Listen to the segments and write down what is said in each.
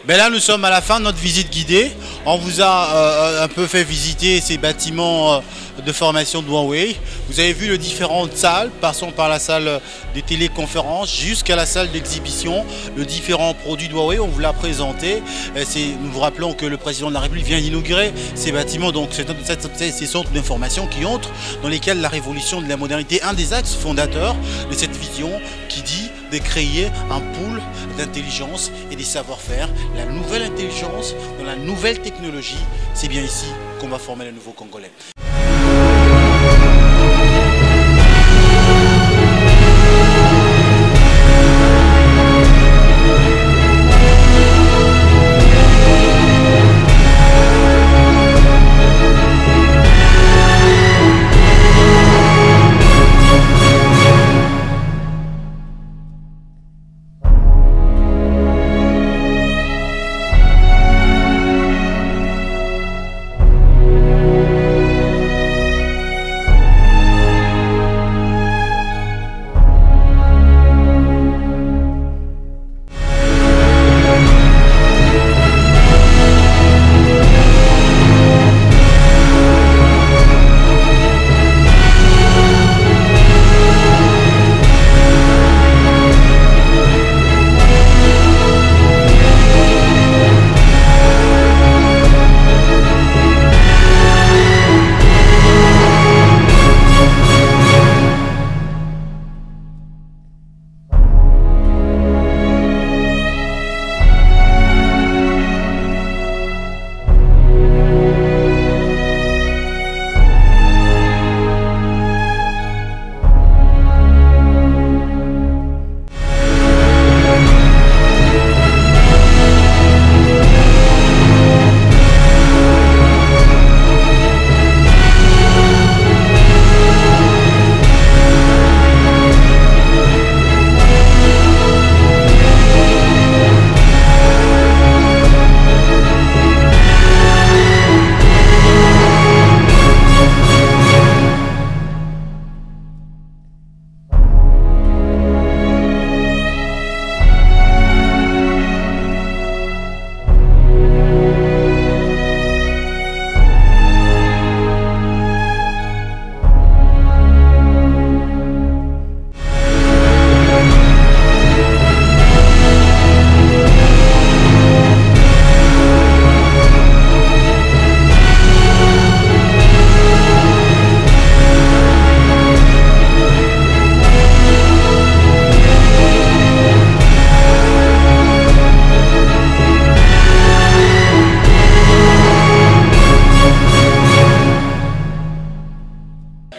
Ben là, nous sommes à la fin de notre visite guidée. On vous a un peu fait visiter ces bâtiments de formation de Huawei. Vous avez vu les différentes salles, passons par la salle des téléconférences jusqu'à la salle d'exhibition. Les différents produits de Huawei, on vous l'a présenté. Nous vous rappelons que le président de la République vient d'inaugurer ces bâtiments, donc ces centres d'information qui entrent dans lesquels la révolution de la modernité, un des axes fondateurs de cette vision qui dit de créer un pool d'intelligence et des savoir-faire, la nouvelle intelligence dans la nouvelle technologie. C'est bien ici qu'on va former le nouveau Congolais.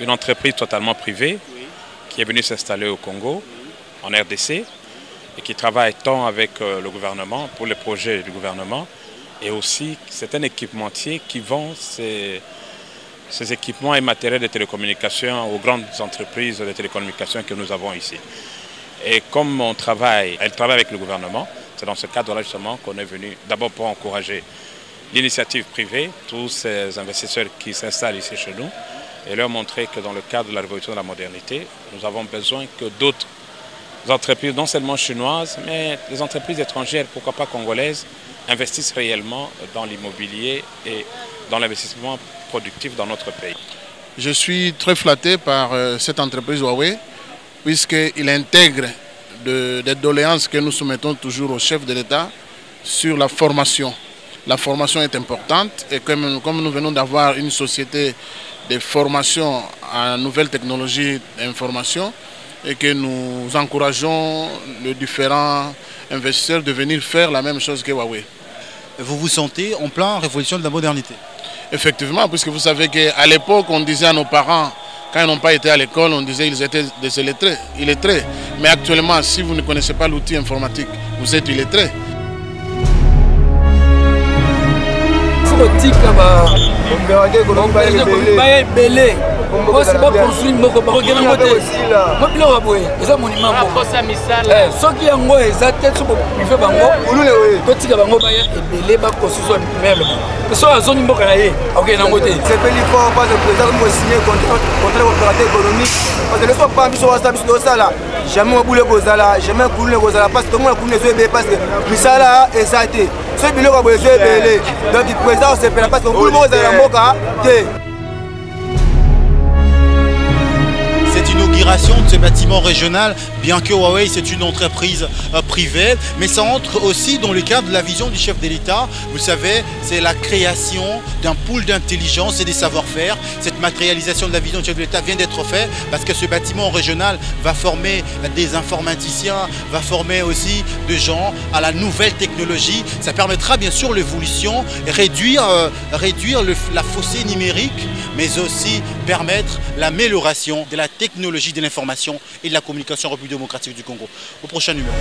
Une entreprise totalement privée qui est venue s'installer au Congo, en RDC, et qui travaille tant avec le gouvernement pour les projets du gouvernement, et aussi c'est un équipementier qui vend ses équipements et matériels de télécommunications aux grandes entreprises de télécommunications que nous avons ici. Et comme elle travaille avec le gouvernement, c'est dans ce cadre-là justement qu'on est venu d'abord pour encourager l'initiative privée, tous ces investisseurs qui s'installent ici chez nous, et leur montrer que dans le cadre de la révolution de la modernité, nous avons besoin que d'autres entreprises, non seulement chinoises, mais des entreprises étrangères, pourquoi pas congolaises, investissent réellement dans l'immobilier et dans l'investissement productif dans notre pays. Je suis très flatté par cette entreprise Huawei, puisqu'il intègre des doléances que nous soumettons toujours au chef de l'État sur la formation. La formation est importante et comme nous venons d'avoir une société de formation en nouvelles technologies d'information et que nous encourageons les différents investisseurs de venir faire la même chose que Huawei. Vous vous sentez en plein révolution de la modernité? Effectivement, puisque vous savez qu'à l'époque, on disait à nos parents, quand ils n'ont pas été à l'école, on disait qu'ils étaient des illettrés. Mais actuellement, si vous ne connaissez pas l'outil informatique, vous êtes illettré. C'est pas construit moko ba regarde côté moi bilo baboye eza monument moko ça misala soki yango eza tête so privé bango to tika bango ba ebele ba construction même que so zone mboka na ye OK nango te c'est peli fort pas le président mo signer contrat opérateur économique parce que le soit pas biso wa ça biso ça là jamais boule kozala, jamais coule kozala parce que moi coule zoé parce que misala ezate. Ce biloko bozo belé. Donc le président se perd parce que boule kozala mboka té. Cette inauguration de ce bâtiment régional, bien que Huawei c'est une entreprise privée, mais ça entre aussi dans le cadre de la vision du chef de l'État. Vous savez, c'est la création d'un pool d'intelligence et des savoir-faire. Cette matérialisation de la vision du chef de l'État vient d'être faite parce que ce bâtiment régional va former des informaticiens, va former aussi des gens à la nouvelle technologie. Ça permettra bien sûr l'évolution, réduire la fossé numérique, mais aussi permettre l'amélioration de la technologie de l'information et de la communication en République démocratique du Congo. Au prochain numéro.